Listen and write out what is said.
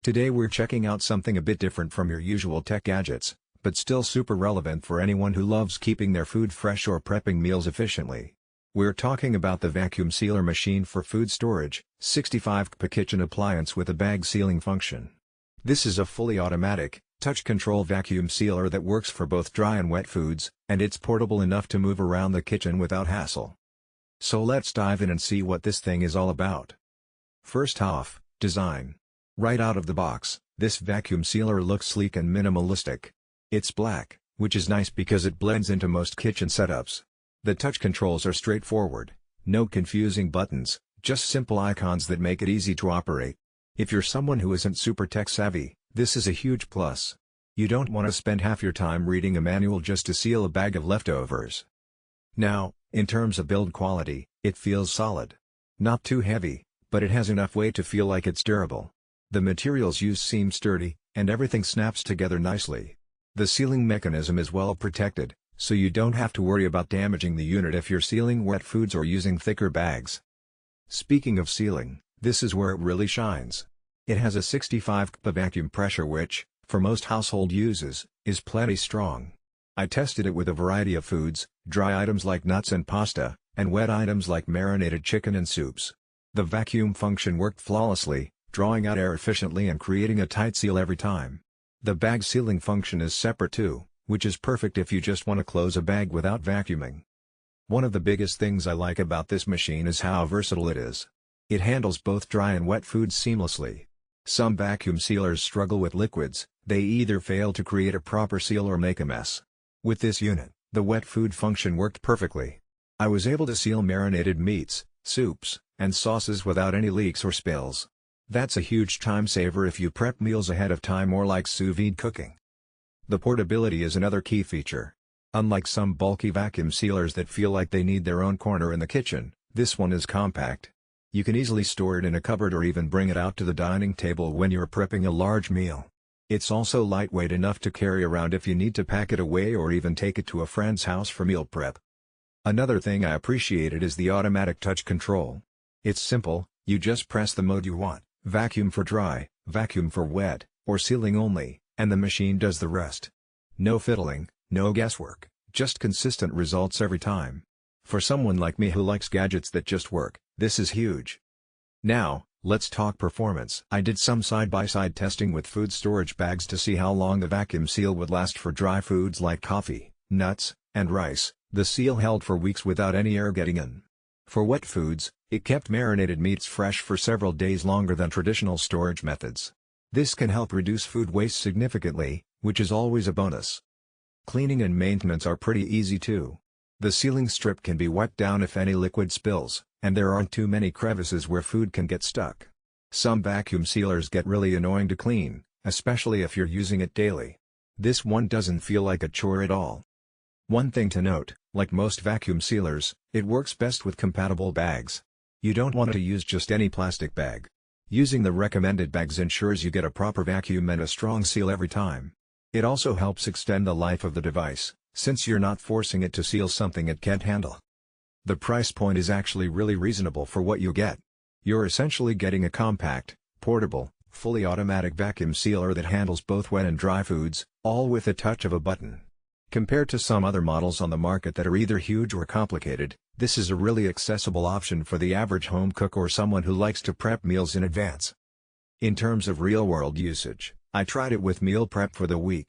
Today we're checking out something a bit different from your usual tech gadgets, but still super relevant for anyone who loves keeping their food fresh or prepping meals efficiently. We're talking about the vacuum sealer machine for food storage, 65 kp kitchen appliance with a bag sealing function. This is a fully automatic, touch control vacuum sealer that works for both dry and wet foods, and it's portable enough to move around the kitchen without hassle. So let's dive in and see what this thing is all about. First off, design. Right out of the box, this vacuum sealer looks sleek and minimalistic. It's black, which is nice because it blends into most kitchen setups. The touch controls are straightforward, no confusing buttons, just simple icons that make it easy to operate. If you're someone who isn't super tech savvy, this is a huge plus. You don't want to spend half your time reading a manual just to seal a bag of leftovers. Now, in terms of build quality, it feels solid. Not too heavy, but it has enough weight to feel like it's durable. The materials used seem sturdy, and everything snaps together nicely. The sealing mechanism is well protected, so you don't have to worry about damaging the unit if you're sealing wet foods or using thicker bags. Speaking of sealing, this is where it really shines. It has a 65 kP vacuum pressure which, for most household uses, is plenty strong. I tested it with a variety of foods, dry items like nuts and pasta, and wet items like marinated chicken and soups. The vacuum function worked flawlessly, drawing out air efficiently and creating a tight seal every time. The bag sealing function is separate too, which is perfect if you just want to close a bag without vacuuming. One of the biggest things I like about this machine is how versatile it is. It handles both dry and wet foods seamlessly. Some vacuum sealers struggle with liquids, they either fail to create a proper seal or make a mess. With this unit, the wet food function worked perfectly. I was able to seal marinated meats, soups, and sauces without any leaks or spills. That's a huge time saver if you prep meals ahead of time or like sous vide cooking. The portability is another key feature. Unlike some bulky vacuum sealers that feel like they need their own corner in the kitchen, this one is compact. You can easily store it in a cupboard or even bring it out to the dining table when you're prepping a large meal. It's also lightweight enough to carry around if you need to pack it away or even take it to a friend's house for meal prep. Another thing I appreciated is the automatic touch control. It's simple, you just press the mode you want. Vacuum for dry, vacuum for wet, or sealing only, and the machine does the rest. No fiddling, no guesswork, just consistent results every time. For someone like me who likes gadgets that just work, this is huge. Now, let's talk performance. I did some side-by-side testing with food storage bags to see how long the vacuum seal would last for dry foods like coffee, nuts, and rice. The seal held for weeks without any air getting in. For wet foods, it kept marinated meats fresh for several days longer than traditional storage methods. This can help reduce food waste significantly, which is always a bonus. Cleaning and maintenance are pretty easy too. The sealing strip can be wiped down if any liquid spills, and there aren't too many crevices where food can get stuck. Some vacuum sealers get really annoying to clean, especially if you're using it daily. This one doesn't feel like a chore at all. One thing to note, like most vacuum sealers, it works best with compatible bags. You don't want to use just any plastic bag. Using the recommended bags ensures you get a proper vacuum and a strong seal every time. It also helps extend the life of the device, since you're not forcing it to seal something it can't handle. The price point is actually really reasonable for what you get. You're essentially getting a compact, portable, fully automatic vacuum sealer that handles both wet and dry foods, all with a touch of a button. Compared to some other models on the market that are either huge or complicated, this is a really accessible option for the average home cook or someone who likes to prep meals in advance. In terms of real-world usage, I tried it with meal prep for the week.